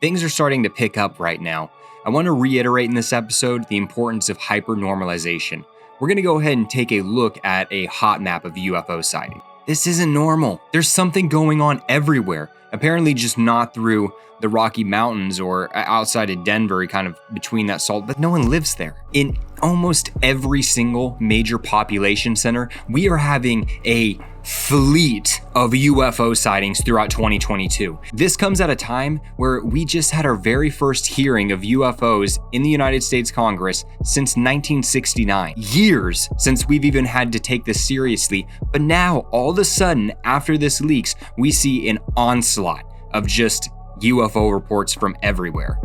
Things are starting to pick up right now. I want to reiterate in this episode the importance of hypernormalization. We're going to go ahead and take a look at a hot map of UFO sighting. This isn't normal. There's something going on everywhere. Apparently just not through the Rocky Mountains or outside of Denver, kind of between that salt, but no one lives there. In almost every single major population center, we are having a fleet of UFO sightings throughout 2022. This comes at a time where we just had our very first hearing of UFOs in the United States Congress since 1969. Years since we've even had to take this seriously, but now all of a sudden, after this leaks, we see an onslaught of just UFO reports from everywhere.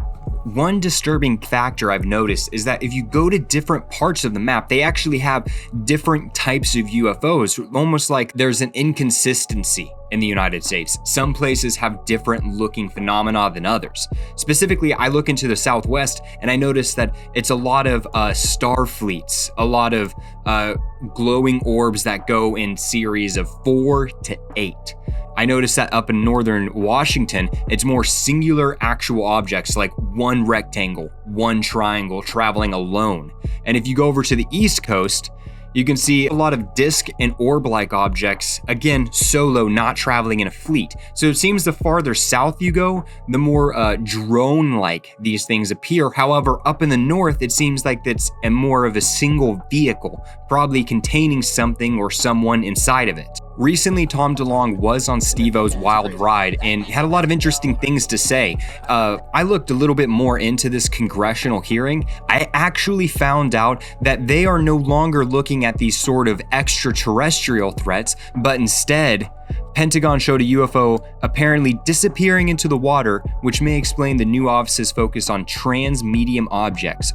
One disturbing factor I've noticed is that if you go to different parts of the map, they actually have different types of UFOs, almost like there's an inconsistency in the United States. Some places have different looking phenomena than others. Specifically, I look into the Southwest and I notice that it's a lot of star fleets, a lot of glowing orbs that go in series of 4 to 8. I noticed that up in northern Washington, it's more singular actual objects like one rectangle, one triangle traveling alone. And if you go over to the East Coast, you can see a lot of disc and orb-like objects, again, solo, not traveling in a fleet. So it seems the farther south you go, the more drone-like these things appear. However, up in the north, it seems like it's more of a single vehicle, probably containing something or someone inside of it. Recently, Tom DeLonge was on Steve-O's Wild Ride and had a lot of interesting things to say. I looked a little bit more into this congressional hearing. I actually found out that they are no longer looking at these sort of extraterrestrial threats, but instead, Pentagon showed a UFO apparently disappearing into the water, which may explain the new office's focus on trans-medium objects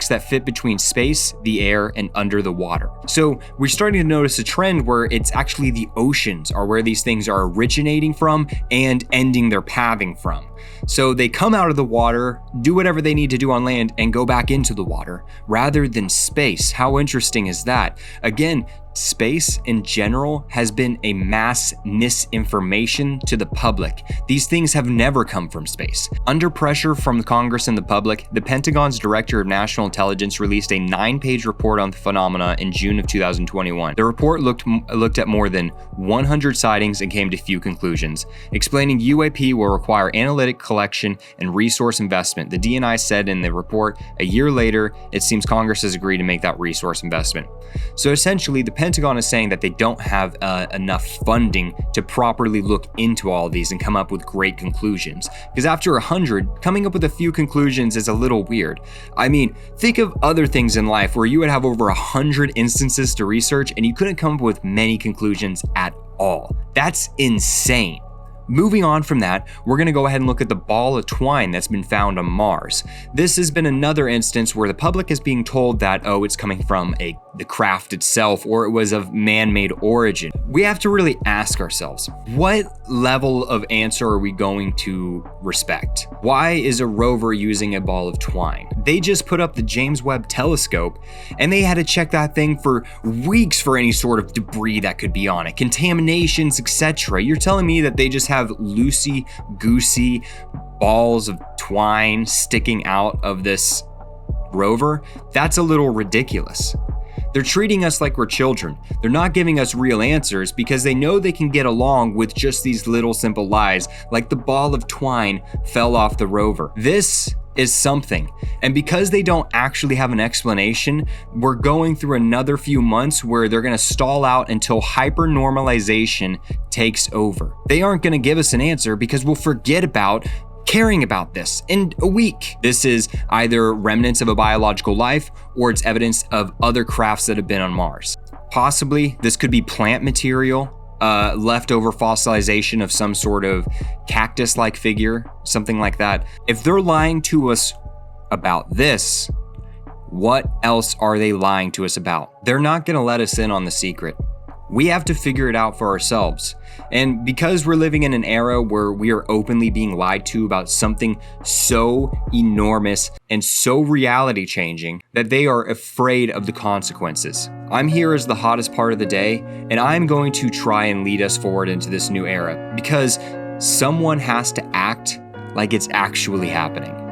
that fit between space, the air, and under the water. So we're starting to notice a trend where it's actually the oceans are where these things are originating from and ending their pathing from. So they come out of the water, do whatever they need to do on land, and go back into the water, rather than space. How interesting is that? Again, space in general has been a mass misinformation to the public. These things have never come from space. Under pressure from the Congress and the public, the Pentagon's Director of National Intelligence released a 9-page report on the phenomena in June of 2021. The report looked at more than 100 sightings and came to few conclusions. Explaining UAP will require analytic collection and resource investment, the DNI said in the report. A year later, it seems Congress has agreed to make that resource investment. So essentially, the Pentagon is saying that they don't have enough funding to properly look into all of these and come up with great conclusions. Because after 100, coming up with a few conclusions is a little weird. I mean, think of other things in life where you would have over 100 instances to research and you couldn't come up with many conclusions at all. That's insane. Moving on from that, we're going to go ahead and look at the ball of twine that's been found on Mars. This has been another instance where the public is being told that, it's coming from the craft itself, or it was of man-made origin. We have to really ask ourselves, what level of answer are we going to respect? Why is a rover using a ball of twine? They just put up the James Webb telescope, and they had to check that thing for weeks for any sort of debris that could be on it, contaminations, etc. You're telling me that they just have loosey-goosey balls of twine sticking out of this rover? That's a little ridiculous. They're treating us like we're children. They're not giving us real answers because they know they can get along with just these little simple lies, like the ball of twine fell off the rover. This is something. And because they don't actually have an explanation, we're going through another few months where they're going to stall out until hypernormalization takes over. They aren't going to give us an answer because we'll forget about caring about this in a week. This is either remnants of a biological life or it's evidence of other crafts that have been on Mars. Possibly this could be plant material, leftover fossilization of some sort of cactus-like figure, something like that. If they're lying to us about this, what else are they lying to us about? They're not going to let us in on the secret. We have to figure it out for ourselves. And because we're living in an era where we are openly being lied to about something so enormous and so reality changing that they are afraid of the consequences. I'm here as the hottest part of the day, and I'm going to try and lead us forward into this new era because someone has to act like it's actually happening.